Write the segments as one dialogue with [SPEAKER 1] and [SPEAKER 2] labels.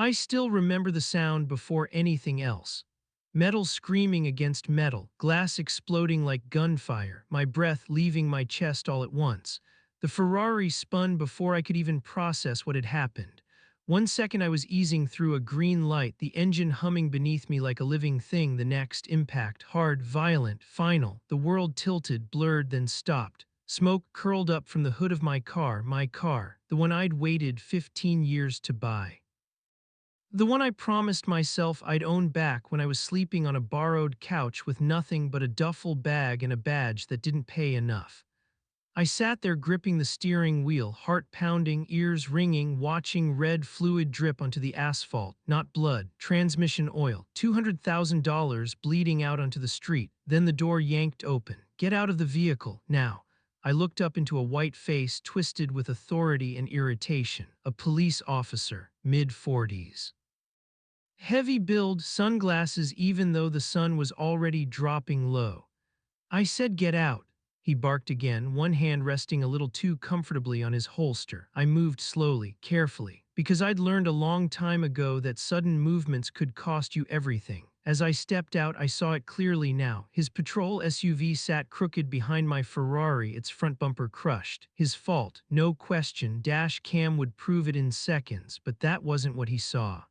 [SPEAKER 1] I still remember the sound before anything else. Metal screaming against metal, glass exploding like gunfire, my breath leaving my chest all at once. The Ferrari spun before I could even process what had happened. 1 second I was easing through a green light, the engine humming beneath me like a living thing. The next, impact, hard, violent, final. The world tilted, blurred, then stopped. Smoke curled up from the hood of my car, the one I'd waited 15 years to buy. The one I promised myself I'd own back when I was sleeping on a borrowed couch with nothing but a duffel bag and a badge that didn't pay enough. I sat there gripping the steering wheel, heart pounding, ears ringing, watching red fluid drip onto the asphalt, not blood, transmission oil, $200,000 bleeding out onto the street. Then the door yanked open. Get out of the vehicle, now. I looked up into a white face twisted with authority and irritation, a police officer, mid-40s. Heavy build, sunglasses even though the sun was already dropping low. I said get out. He barked again, one hand resting a little too comfortably on his holster. I moved slowly, carefully, because I'd learned a long time ago that sudden movements could cost you everything. As I stepped out, I saw it clearly now. His patrol SUV sat crooked behind my Ferrari, its front bumper crushed. His fault, no question, dash cam would prove it in seconds, but that wasn't what he saw.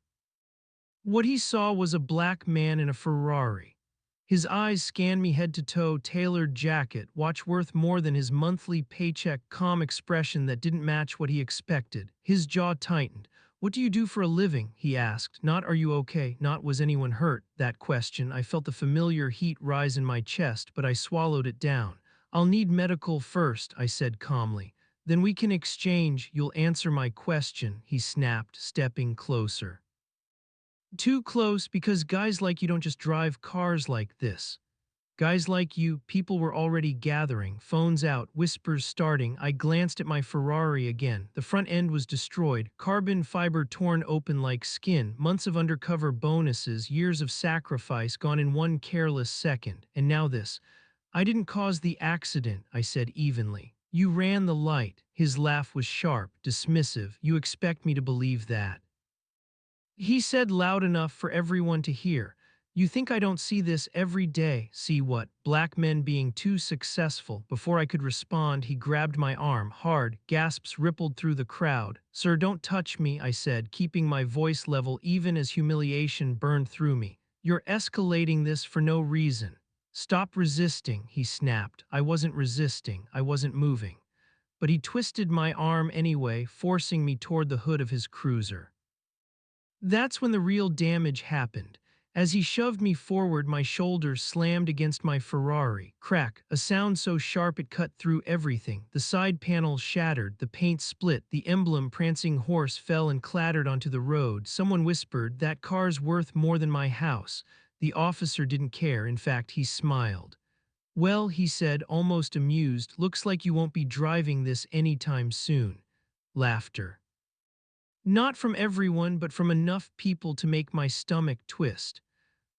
[SPEAKER 1] What he saw was a black man in a Ferrari. His eyes scanned me head to toe, tailored jacket, watch worth more than his monthly paycheck, calm expression that didn't match what he expected. His jaw tightened. What do you do for a living? He asked. Not are you okay, not was anyone hurt. That question, I felt the familiar heat rise in my chest, but I swallowed it down. I'll need medical first, I said calmly. Then we can exchange, you'll answer my question, he snapped, stepping closer. Too close because guys like you don't just drive cars like this. Guys like you, people were already gathering, phones out, whispers starting. I glanced at my Ferrari again. The front end was destroyed, carbon fiber torn open like skin, months of undercover bonuses, years of sacrifice gone in one careless second. And now this. I didn't cause the accident, I said evenly. You ran the light. His laugh was sharp, dismissive. You expect me to believe that? He said loud enough for everyone to hear. You think I don't see this every day? See what? Black men being too successful. Before I could respond, he grabbed my arm, hard. Gasps rippled through the crowd. Sir, don't touch me, I said, keeping my voice level even as humiliation burned through me. You're escalating this for no reason. Stop resisting, he snapped. I wasn't resisting, I wasn't moving. But he twisted my arm anyway, forcing me toward the hood of his cruiser. That's when the real damage happened. As he shoved me forward, my shoulders slammed against my Ferrari. Crack, a sound so sharp it cut through everything. The side panel shattered, the paint split, the emblem prancing horse fell and clattered onto the road. Someone whispered, that car's worth more than my house. The officer didn't care, in fact, he smiled. Well, he said, almost amused, looks like you won't be driving this anytime soon. Laughter. Not from everyone, but from enough people to make my stomach twist.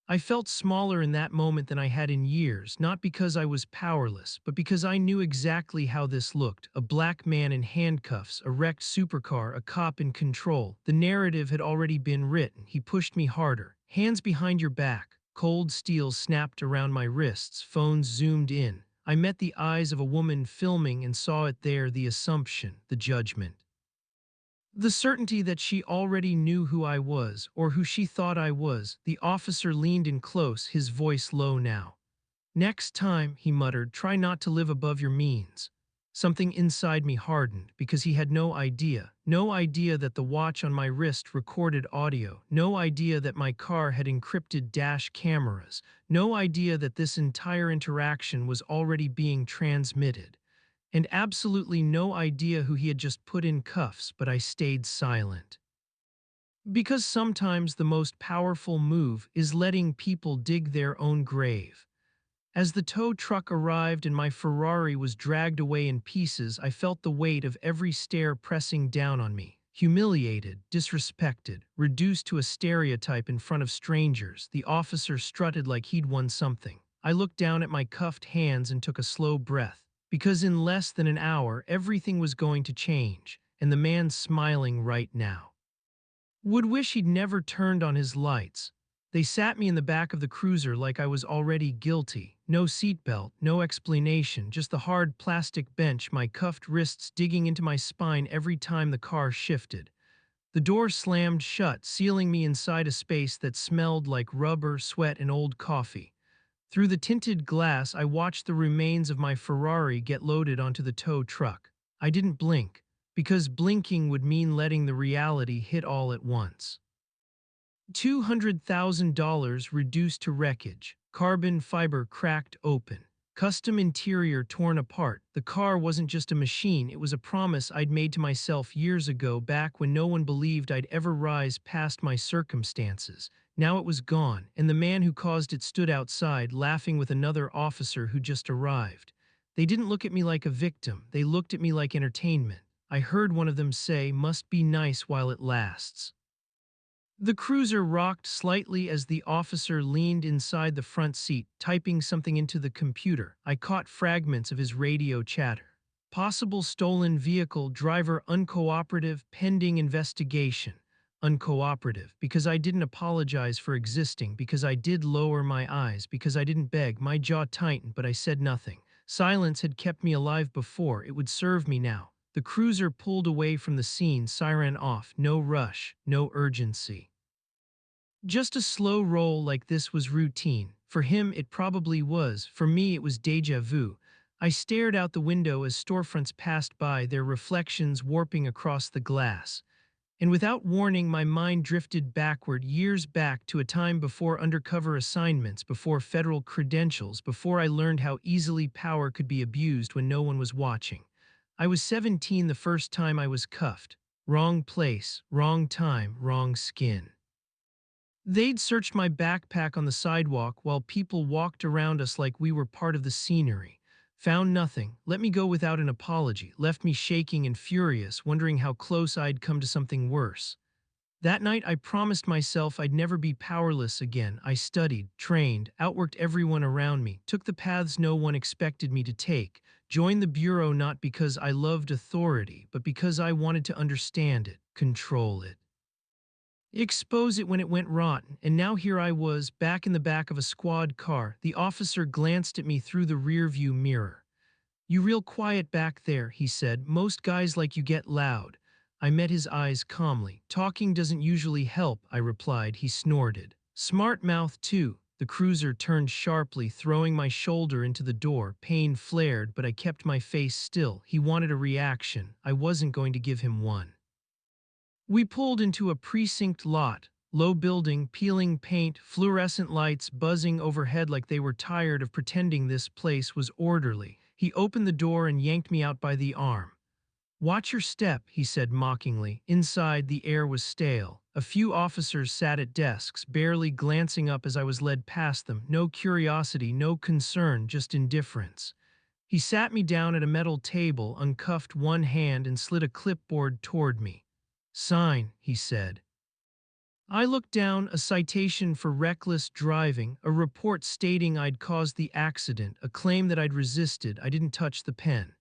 [SPEAKER 1] I felt smaller in that moment than I had in years, not because I was powerless, but because I knew exactly how this looked. A black man in handcuffs, a wrecked supercar, a cop in control. The narrative had already been written. He pushed me harder. Hands behind your back. Cold steel snapped around my wrists, phones zoomed in. I met the eyes of a woman filming and saw it there, the assumption, the judgment. The certainty that she already knew who I was, or who she thought I was. The officer leaned in close, his voice low now. Next time, he muttered, try not to live above your means. Something inside me hardened, because he had no idea. No idea that the watch on my wrist recorded audio. No idea that my car had encrypted dash cameras. No idea that this entire interaction was already being transmitted. And absolutely no idea who he had just put in cuffs, but I stayed silent. Because sometimes the most powerful move is letting people dig their own grave. As the tow truck arrived and my Ferrari was dragged away in pieces, I felt the weight of every stare pressing down on me. Humiliated, disrespected, reduced to a stereotype in front of strangers, the officer strutted like he'd won something. I looked down at my cuffed hands and took a slow breath. Because in less than an hour, everything was going to change, and the man's smiling right now. Would wish he'd never turned on his lights. They sat me in the back of the cruiser like I was already guilty. No seatbelt, no explanation, just the hard plastic bench, my cuffed wrists digging into my spine every time the car shifted. The door slammed shut, sealing me inside a space that smelled like rubber, sweat, and old coffee. Through the tinted glass, I watched the remains of my Ferrari get loaded onto the tow truck. I didn't blink, because blinking would mean letting the reality hit all at once. $200,000 reduced to wreckage, carbon fiber cracked open, custom interior torn apart. The car wasn't just a machine, it was a promise I'd made to myself years ago, back when no one believed I'd ever rise past my circumstances. Now it was gone, and the man who caused it stood outside, laughing with another officer who just arrived. They didn't look at me like a victim, they looked at me like entertainment. I heard one of them say, "Must be nice while it lasts." The cruiser rocked slightly as the officer leaned inside the front seat, typing something into the computer. I caught fragments of his radio chatter. Possible stolen vehicle, driver uncooperative, pending investigation. Uncooperative, because I didn't apologize for existing, because I did lower my eyes, because I didn't beg. My jaw tightened, but I said nothing. Silence had kept me alive before, it would serve me now. The cruiser pulled away from the scene, siren off, no rush, no urgency. Just a slow roll like this was routine. For him, it probably was. For me, it was déjà vu. I stared out the window as storefronts passed by, their reflections warping across the glass. And without warning, my mind drifted backward, years back, to a time before undercover assignments, before federal credentials, before I learned how easily power could be abused when no one was watching. I was 17 the first time I was cuffed. Wrong place, wrong time, wrong skin. They'd searched my backpack on the sidewalk while people walked around us like we were part of the scenery. Found nothing, let me go without an apology, left me shaking and furious, wondering how close I'd come to something worse. That night I promised myself I'd never be powerless again. I studied, trained, outworked everyone around me, took the paths no one expected me to take, joined the bureau not because I loved authority, but because I wanted to understand it, control it. Expose it when it went rotten, and now here I was, back in the back of a squad car. The officer glanced at me through the rearview mirror. "You real quiet back there," he said. "Most guys like you get loud." I met his eyes calmly. "Talking doesn't usually help," I replied. He snorted. "Smart mouth too." The cruiser turned sharply, throwing my shoulder into the door. Pain flared, but I kept my face still. He wanted a reaction. I wasn't going to give him one. We pulled into a precinct lot, low building, peeling paint, fluorescent lights buzzing overhead like they were tired of pretending this place was orderly. He opened the door and yanked me out by the arm. "Watch your step," he said mockingly. Inside, the air was stale. A few officers sat at desks, barely glancing up as I was led past them. No curiosity, no concern, just indifference. He sat me down at a metal table, uncuffed one hand, and slid a clipboard toward me. "Sign," he said. I looked down, a citation for reckless driving, a report stating I'd caused the accident, a claim that I'd resisted. I didn't touch the pen.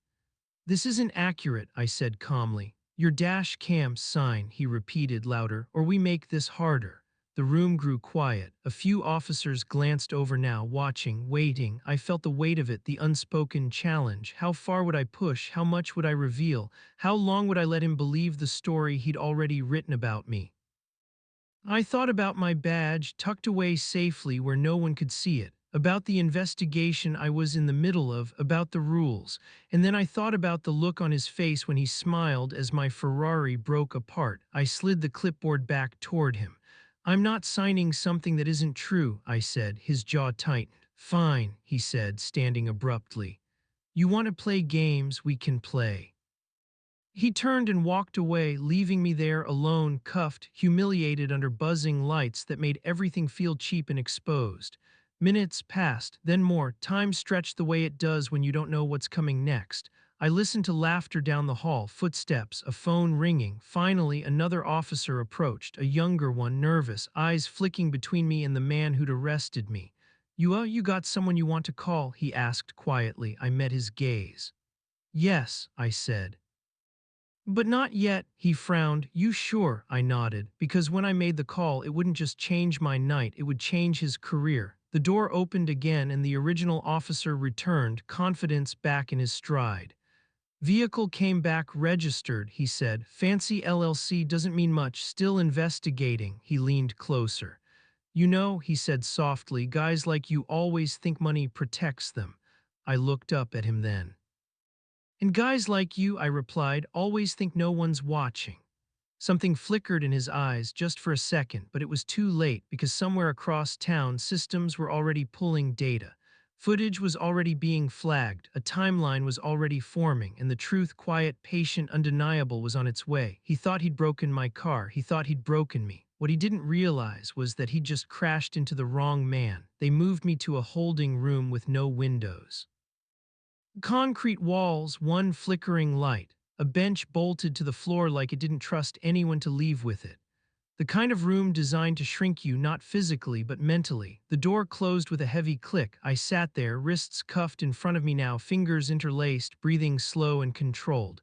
[SPEAKER 1] "This isn't accurate," I said calmly. "Your dash cam sign," he repeated louder, "or we make this harder." The room grew quiet. A few officers glanced over now, watching, waiting. I felt the weight of it, the unspoken challenge. How far would I push? How much would I reveal? How long would I let him believe the story he'd already written about me? I thought about my badge tucked away safely where no one could see it, about the investigation I was in the middle of, about the rules, and then I thought about the look on his face when he smiled as my Ferrari broke apart. I slid the clipboard back toward him. "I'm not signing something that isn't true," I said. His jaw tightened. "Fine," he said, standing abruptly. "You want to play games, we can play." He turned and walked away, leaving me there alone, cuffed, humiliated under buzzing lights that made everything feel cheap and exposed. Minutes passed, then more. Time stretched the way it does when you don't know what's coming next. I listened to laughter down the hall, footsteps, a phone ringing. Finally, another officer approached, a younger one, nervous, eyes flicking between me and the man who'd arrested me. You got someone you want to call?" he asked quietly. I met his gaze. "Yes," I said. But not yet, he frowned. You sure? I nodded, because when I made the call, it wouldn't just change my night, it would change his career. The door opened again and the original officer returned, confidence back in his stride. Vehicle came back registered, he said. Fancy LLC doesn't mean much, still investigating. He leaned closer. You know, he said softly, guys like you always think money protects them. I looked up at him then. And guys like you, I replied, always think no one's watching. Something flickered in his eyes just for a second, but it was too late because somewhere across town, systems were already pulling data. Footage was already being flagged, a timeline was already forming, and the truth, quiet, patient, undeniable, was on its way. He thought he'd broken my car, he thought he'd broken me. What he didn't realize was that he'd just crashed into the wrong man. They moved me to a holding room with no windows. Concrete walls, one flickering light, a bench bolted to the floor like it didn't trust anyone to leave with it. The kind of room designed to shrink you not physically but mentally. The door closed with a heavy click. I sat there, wrists cuffed in front of me now, fingers interlaced, breathing slow and controlled.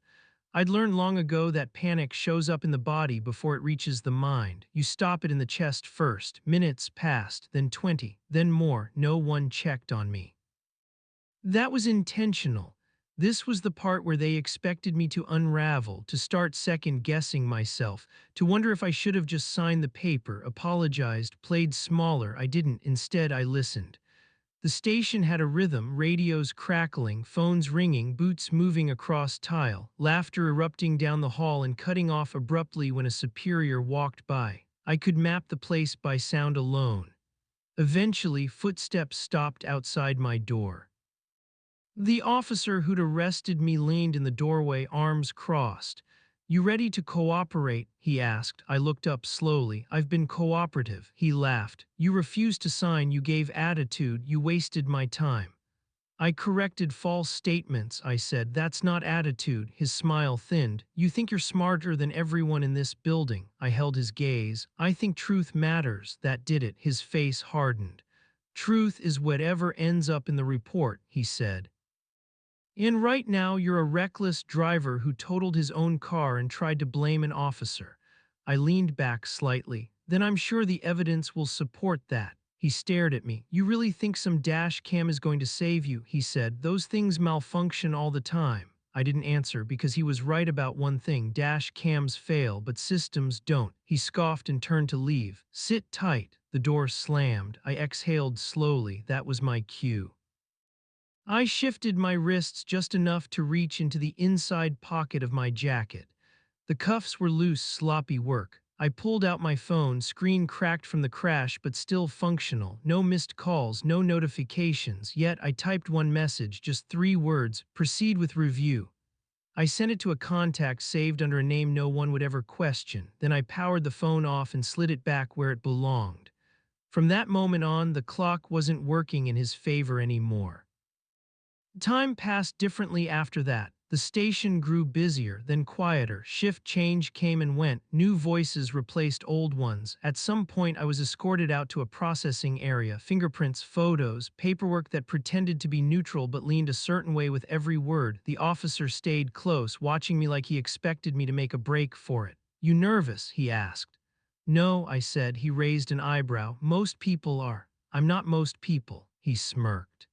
[SPEAKER 1] I'd learned long ago that panic shows up in the body before it reaches the mind. You stop it in the chest first. Minutes passed, then 20, then more. No one checked on me. That was intentional. This was the part where they expected me to unravel, to start second-guessing myself, to wonder if I should have just signed the paper, apologized, played smaller. I didn't. Instead, I listened. The station had a rhythm, radios crackling, phones ringing, boots moving across tile, laughter erupting down the hall and cutting off abruptly when a superior walked by. I could map the place by sound alone. Eventually, footsteps stopped outside my door. The officer who'd arrested me leaned in the doorway, arms crossed. You ready to cooperate? He asked. I looked up slowly. I've been cooperative. He laughed. You refused to sign, you gave attitude, you wasted my time. I corrected false statements, I said. That's not attitude. His smile thinned. You think you're smarter than everyone in this building. I held his gaze. I think truth matters. That did it. His face hardened. Truth is whatever ends up in the report, he said. And right now, you're a reckless driver who totaled his own car and tried to blame an officer. I leaned back slightly. Then I'm sure the evidence will support that. He stared at me. You really think some dash cam is going to save you? He said. Those things malfunction all the time. I didn't answer because he was right about one thing. Dash cams fail, but systems don't. He scoffed and turned to leave. Sit tight. The door slammed. I exhaled slowly. That was my cue. I shifted my wrists just enough to reach into the inside pocket of my jacket. The cuffs were loose, sloppy work. I pulled out my phone, screen cracked from the crash but still functional. No missed calls, no notifications, yet I typed one message, just 3 words, proceed with review. I sent it to a contact saved under a name no one would ever question. Then I powered the phone off and slid it back where it belonged. From that moment on, the clock wasn't working in his favor anymore. Time passed differently after that. The station grew busier, then quieter. Shift change came and went. New voices replaced old ones. At some point, I was escorted out to a processing area. Fingerprints, photos, paperwork that pretended to be neutral but leaned a certain way with every word. The officer stayed close, watching me like he expected me to make a break for it. You nervous? He asked. No, I said. He raised an eyebrow. Most people are. I'm not most people. He smirked.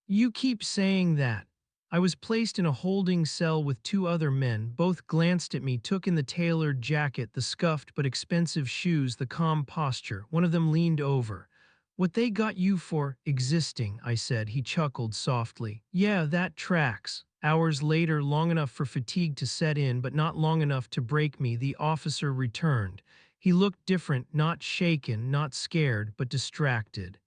[SPEAKER 1] You keep saying that. I was placed in a holding cell with 2 other men. Both glanced at me, took in the tailored jacket, the scuffed but expensive shoes, the calm posture. One of them leaned over. What they got you for? Existing, I said. He chuckled softly. Yeah, that tracks. Hours later, long enough for fatigue to set in, but not long enough to break me, the officer returned. He looked different, not shaken, not scared, but distracted.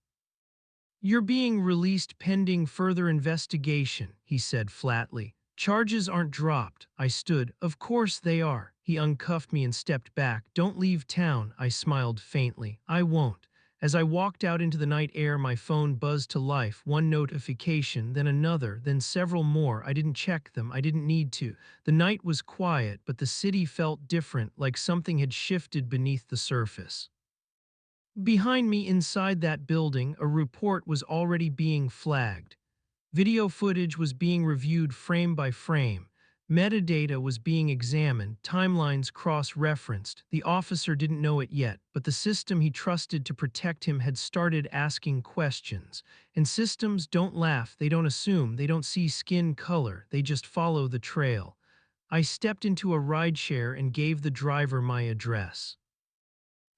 [SPEAKER 1] You're being released pending further investigation, he said flatly. Charges aren't dropped. I stood. Of course they are. He uncuffed me and stepped back. Don't leave town, I smiled faintly. I won't. As I walked out into the night air, my phone buzzed to life. One notification, then another, then several more. I didn't check them. I didn't need to. The night was quiet, but the city felt different, like something had shifted beneath the surface. Behind me inside that building, a report was already being flagged. Video footage was being reviewed frame by frame. Metadata was being examined, timelines cross-referenced. The officer didn't know it yet, but the system he trusted to protect him had started asking questions. And systems don't laugh, they don't assume, they don't see skin color, they just follow the trail. I stepped into a rideshare and gave the driver my address.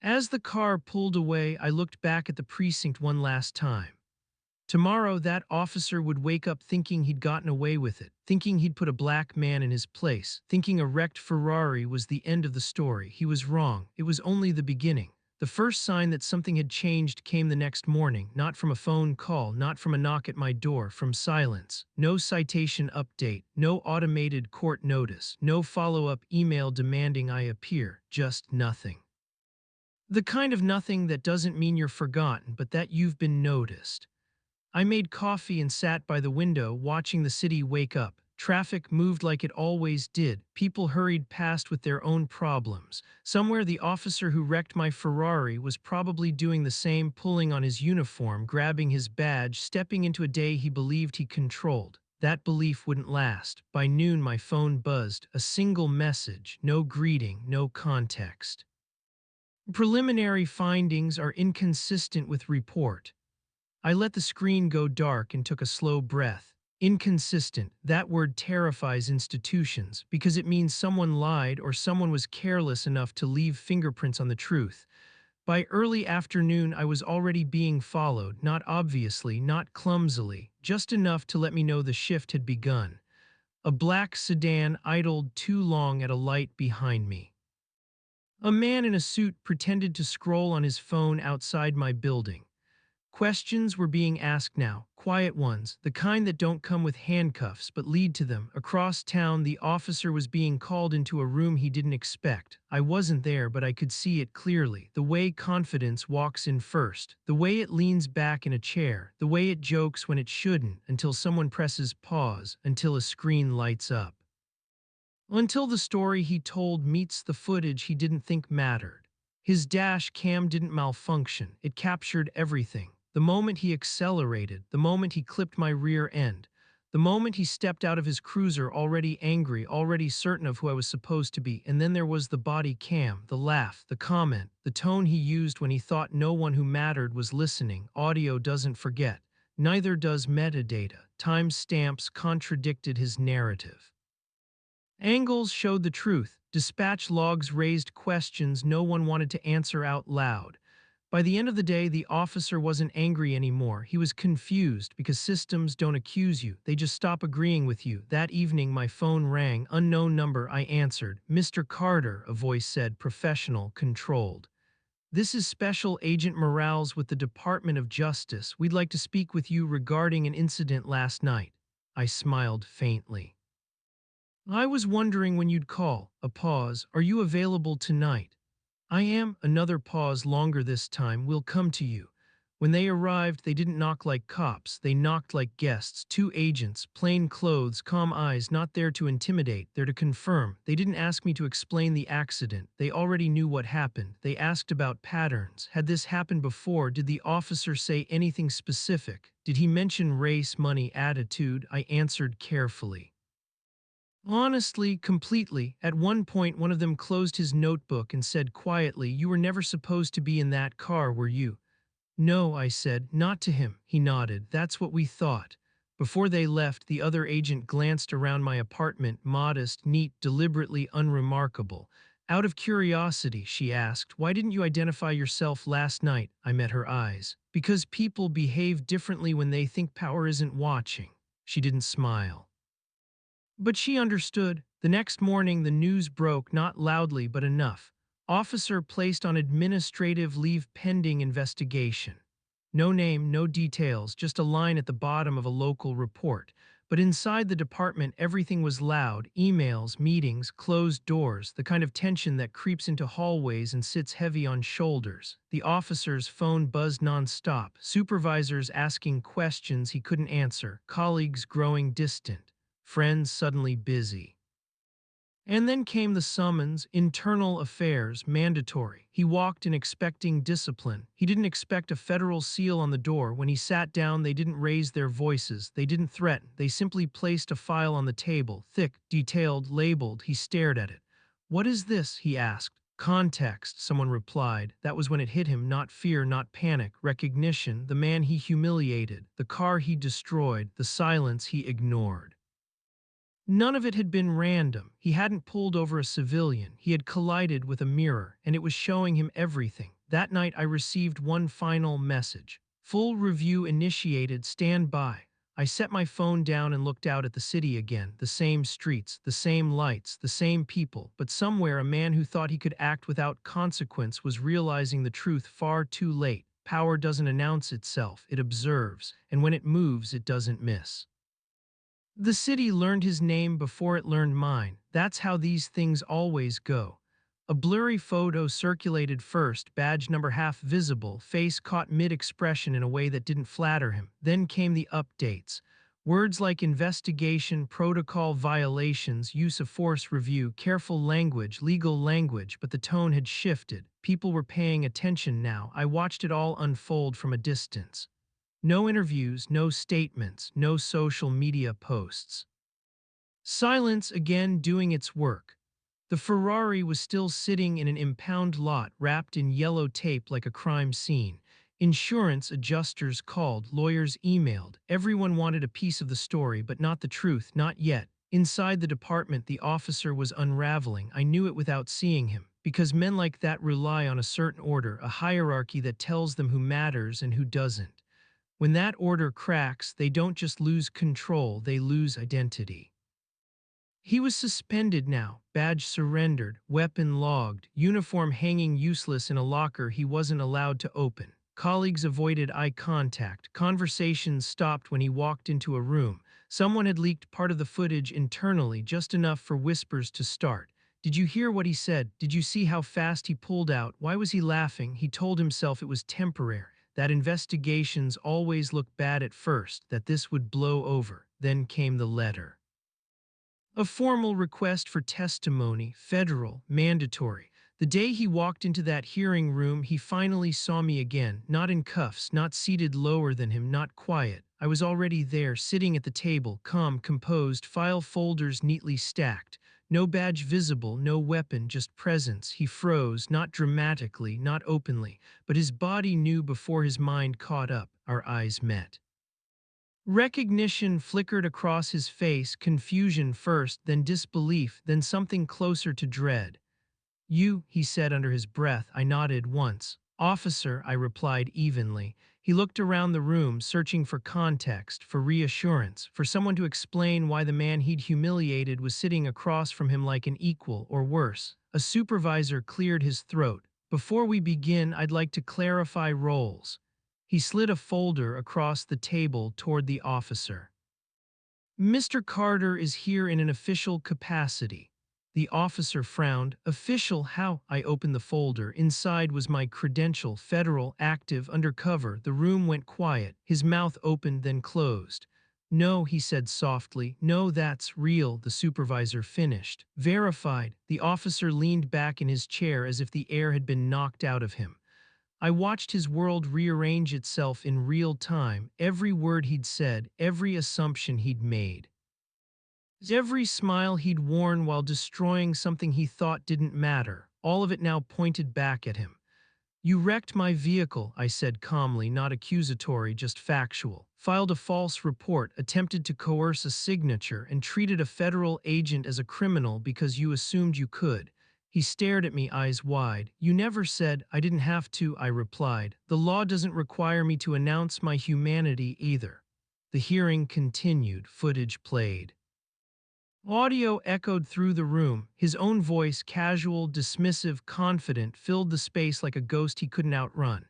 [SPEAKER 1] As the car pulled away, I looked back at the precinct one last time. Tomorrow, that officer would wake up thinking he'd gotten away with it, thinking he'd put a black man in his place, thinking a wrecked Ferrari was the end of the story. He was wrong. It was only the beginning. The first sign that something had changed came the next morning, not from a phone call, not from a knock at my door, from silence. No citation update, no automated court notice, no follow-up email demanding I appear, just nothing. The kind of nothing that doesn't mean you're forgotten, but that you've been noticed. I made coffee and sat by the window, watching the city wake up. Traffic moved like it always did. People hurried past with their own problems. Somewhere, the officer who wrecked my Ferrari was probably doing the same, pulling on his uniform, grabbing his badge, stepping into a day he believed he controlled. That belief wouldn't last. By noon, my phone buzzed. A single message, no greeting, no context. Preliminary findings are inconsistent with report. I let the screen go dark and took a slow breath. Inconsistent, that word terrifies institutions because it means someone lied or someone was careless enough to leave fingerprints on the truth. By early afternoon, I was already being followed, not obviously, not clumsily, just enough to let me know the shift had begun. A black sedan idled too long at a light behind me. A man in a suit pretended to scroll on his phone outside my building. Questions were being asked now, quiet ones, the kind that don't come with handcuffs but lead to them. Across town, the officer was being called into a room he didn't expect. I wasn't there, but I could see it clearly. The way confidence walks in first, the way it leans back in a chair, the way it jokes when it shouldn't, until someone presses pause, until a screen lights up. Until the story he told meets the footage he didn't think mattered. His dash cam didn't malfunction, it captured everything. The moment he accelerated, the moment he clipped my rear end, the moment he stepped out of his cruiser already angry, already certain of who I was supposed to be. And then there was the body cam, the laugh, the comment, the tone he used when he thought no one who mattered was listening. Audio doesn't forget. Neither does metadata. Timestamps contradicted his narrative. Angles showed the truth. Dispatch logs raised questions no one wanted to answer out loud. By the end of the day, the officer wasn't angry anymore. He was confused because systems don't accuse you. They just stop agreeing with you. That evening, my phone rang. Unknown number. I answered. "Mr. Carter," a voice said, professional, controlled. "This is Special Agent Morales with the Department of Justice. We'd like to speak with you regarding an incident last night." I smiled faintly. "I was wondering when you'd call." A pause. "Are you available tonight?" "I am." Another pause, longer this time. "We'll come to you." When they arrived, they didn't knock like cops. They knocked like guests. Two agents, plain clothes, calm eyes, not there to intimidate, there to confirm. They didn't ask me to explain the accident. They already knew what happened. They asked about patterns. Had this happened before? Did the officer say anything specific? Did he mention race, money, attitude? I answered carefully. Honestly, completely. At one point, one of them closed his notebook and said quietly, "You were never supposed to be in that car, were you?" "No," I said, "not to him." He nodded. "That's what we thought." Before they left, the other agent glanced around my apartment, modest, neat, deliberately unremarkable. Out of curiosity, she asked, "Why didn't you identify yourself last night?" I met her eyes. "Because people behave differently when they think power isn't watching." She didn't smile. But she understood. The next morning, the news broke, not loudly, but enough. Officer placed on administrative leave pending investigation. No name, no details, just a line at the bottom of a local report. But inside the department, everything was loud. Emails, meetings, closed doors, the kind of tension that creeps into hallways and sits heavy on shoulders. The officer's phone buzzed nonstop, supervisors asking questions he couldn't answer, colleagues growing distant, friends suddenly busy. And then came the summons, internal affairs, mandatory. He walked in expecting discipline. He didn't expect a federal seal on the door. When he sat down, they didn't raise their voices. They didn't threaten. They simply placed a file on the table, thick, detailed, labeled. He stared at it. "What is this?" he asked. "Context," someone replied. That was when it hit him, not fear, not panic, recognition, the man he humiliated, the car he destroyed, the silence he ignored. None of it had been random. He hadn't pulled over a civilian. He had collided with a mirror, and it was showing him everything. That night I received one final message. "Full review initiated, stand by." I set my phone down and looked out at the city again. The same streets, the same lights, the same people. But somewhere a man who thought he could act without consequence was realizing the truth far too late. Power doesn't announce itself, it observes, and when it moves, it doesn't miss. The city learned his name before it learned mine. That's how these things always go. A blurry photo circulated first, badge number half visible, face caught mid-expression in a way that didn't flatter him. Then came the updates. Words like investigation, protocol violations, use of force review, careful language, legal language, but the tone had shifted. People were paying attention now. I watched it all unfold from a distance. No interviews, no statements, no social media posts. Silence again doing its work. The Ferrari was still sitting in an impound lot wrapped in yellow tape like a crime scene. Insurance adjusters called, lawyers emailed. Everyone wanted a piece of the story, but not the truth, not yet. Inside the department, the officer was unraveling. I knew it without seeing him, because men like that rely on a certain order, a hierarchy that tells them who matters and who doesn't. When that order cracks, they don't just lose control, they lose identity. He was suspended now, badge surrendered, weapon logged, uniform hanging useless in a locker he wasn't allowed to open. Colleagues avoided eye contact. Conversations stopped when he walked into a room. Someone had leaked part of the footage internally, just enough for whispers to start. "Did you hear what he said? Did you see how fast he pulled out? Why was he laughing?" He told himself it was temporary, that investigations always look bad at first, that this would blow over. Then came the letter. A formal request for testimony, federal, mandatory. The day he walked into that hearing room, he finally saw me again, not in cuffs, not seated lower than him, not quiet. I was already there, sitting at the table, calm, composed, file folders neatly stacked. No badge visible, no weapon, just presence. He froze, not dramatically, not openly, but his body knew before his mind caught up. Our eyes met. Recognition flickered across his face, confusion first, then disbelief, then something closer to dread. "You," he said under his breath. I nodded once. "Officer," I replied evenly. He looked around the room, searching for context, for reassurance, for someone to explain why the man he'd humiliated was sitting across from him like an equal, or worse. A supervisor cleared his throat. "Before we begin, I'd like to clarify roles." He slid a folder across the table toward the officer. "Mr. Carter is here in an official capacity." The officer frowned. "Official how?" I opened the folder. Inside was my credential, federal, active, undercover. The room went quiet. His mouth opened then closed. "No," he said softly. "No, that's real," the supervisor finished. "Verified." The officer leaned back in his chair as if the air had been knocked out of him. I watched his world rearrange itself in real time, every word he'd said, every assumption he'd made. Every smile he'd worn while destroying something he thought didn't matter, all of it now pointed back at him. "You wrecked my vehicle," I said calmly, not accusatory, just factual. "Filed a false report, attempted to coerce a signature, and treated a federal agent as a criminal because you assumed you could." He stared at me, eyes wide. "You never said I didn't have to," I replied. "The law doesn't require me to announce my humanity either." The hearing continued, footage played. Audio echoed through the room. His own voice, casual, dismissive, confident, filled the space like a ghost he couldn't outrun.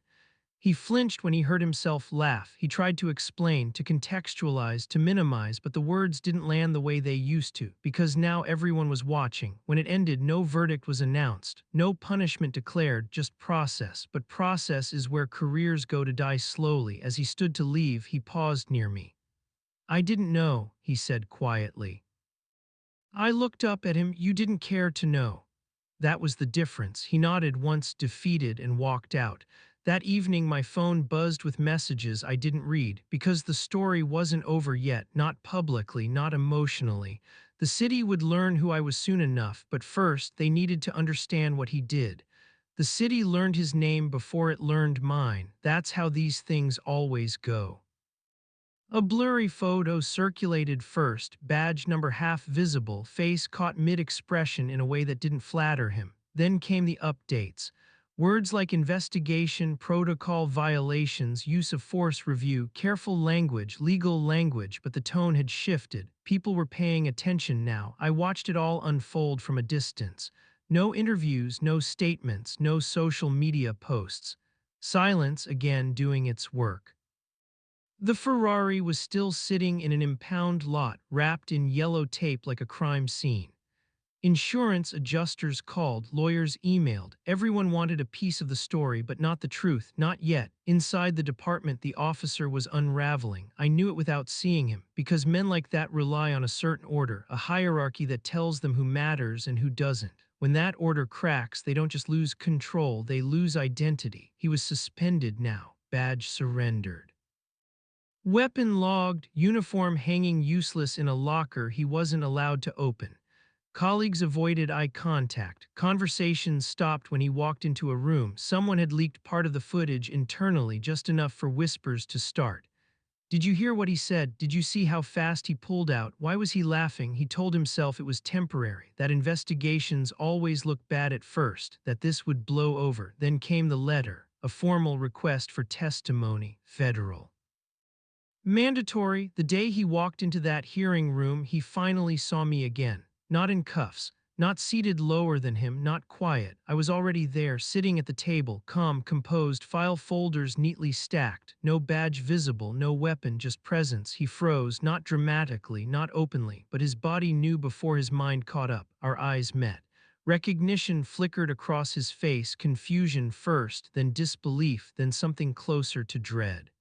[SPEAKER 1] He flinched when he heard himself laugh. He tried to explain, to contextualize, to minimize, but the words didn't land the way they used to, because now everyone was watching. When it ended, no verdict was announced, no punishment declared, just process. But process is where careers go to die slowly. As he stood to leave, he paused near me. "I didn't know," he said quietly. I looked up at him. You didn't care to know. That was the difference. He nodded once, defeated, and walked out. That evening, my phone buzzed with messages I didn't read because the story wasn't over yet, not publicly, not emotionally. The city would learn who I was soon enough, but first, they needed to understand what he did. The city learned his name before it learned mine. That's how these things always go. A blurry photo circulated first, badge number half visible, face caught mid-expression in a way that didn't flatter him. Then came the updates. Words like investigation, protocol violations, use of force review, careful language, legal language, but the tone had shifted. People were paying attention now. I watched it all unfold from a distance. No interviews, no statements, no social media posts. Silence again doing its work. The Ferrari was still sitting in an impound lot, wrapped in yellow tape like a crime scene. Insurance adjusters called, lawyers emailed. Everyone wanted a piece of the story, but not the truth, not yet. Inside the department, the officer was unraveling. I knew it without seeing him, because men like that rely on a certain order, a hierarchy that tells them who matters and who doesn't. When that order cracks, they don't just lose control, they lose identity. He was suspended now, badge surrendered. Weapon logged, uniform hanging useless in a locker he wasn't allowed to open. Colleagues avoided eye contact. Conversations stopped when he walked into a room. Someone had leaked part of the footage internally, just enough for whispers to start. Did you hear what he said? Did you see how fast he pulled out? Why was he laughing? He told himself it was temporary, that investigations always look bad at first, that this would blow over. Then came the letter, a formal request for testimony, federal. Mandatory. The day he walked into that hearing room, he finally saw me again. Not in cuffs, not seated lower than him, not quiet. I was already there, sitting at the table, calm, composed, file folders neatly stacked. No badge visible, no weapon, just presence. He froze, not dramatically, not openly, but his body knew before his mind caught up. Our eyes met. Recognition flickered across his face, confusion first, then disbelief, then something closer to dread.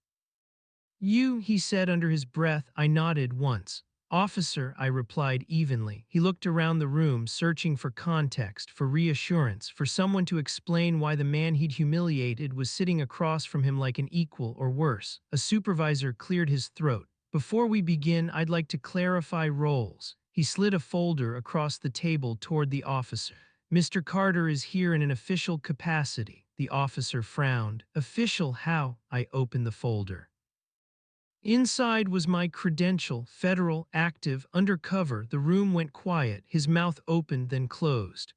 [SPEAKER 1] You, he said under his breath. I nodded once. Officer, I replied evenly. He looked around the room, searching for context, for reassurance, for someone to explain why the man he'd humiliated was sitting across from him like an equal or worse. A supervisor cleared his throat. Before we begin, I'd like to clarify roles. He slid a folder across the table toward the officer. Mr. Carter is here in an official capacity. The officer frowned. Official how? I opened the folder. Inside was my credential, federal, active, undercover. The room went quiet, his mouth opened then closed.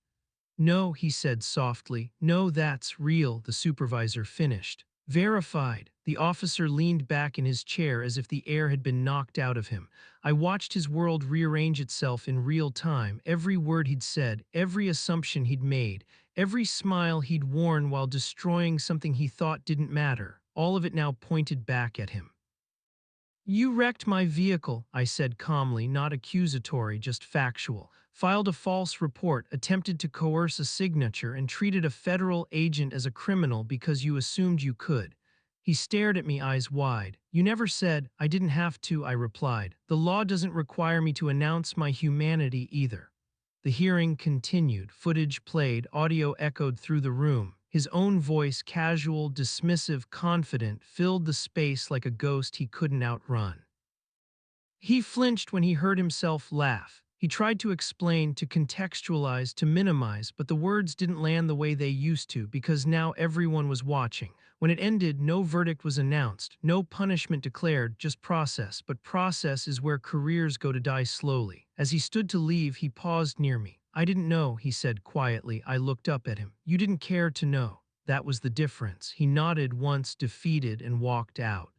[SPEAKER 1] No, he said softly. No, that's real, the supervisor finished. Verified. The officer leaned back in his chair as if the air had been knocked out of him. I watched his world rearrange itself in real time. Every word he'd said, every assumption he'd made, every smile he'd worn while destroying something he thought didn't matter, all of it now pointed back at him. You wrecked my vehicle, I said calmly, not accusatory, just factual. Filed a false report, attempted to coerce a signature, and treated a federal agent as a criminal because you assumed you could. He stared at me, eyes wide. You never said. I didn't have to, I replied. The law doesn't require me to announce my humanity either. The hearing continued, footage played, audio echoed through the room. His own voice, casual, dismissive, confident, filled the space like a ghost he couldn't outrun. He flinched when he heard himself laugh. He tried to explain, to contextualize, to minimize, but the words didn't land the way they used to because now everyone was watching. When it ended, no verdict was announced, no punishment declared, just process. But process is where careers go to die slowly. As he stood to leave, he paused near me. I didn't know, he said quietly. I looked up at him. You didn't care to know. That was the difference. He nodded once, defeated, and walked out.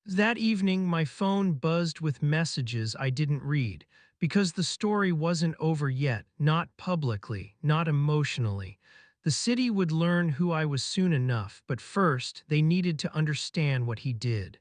[SPEAKER 1] That evening, my phone buzzed with messages I didn't read, because the story wasn't over yet, not publicly, not emotionally. The city would learn who I was soon enough, but first, they needed to understand what he did.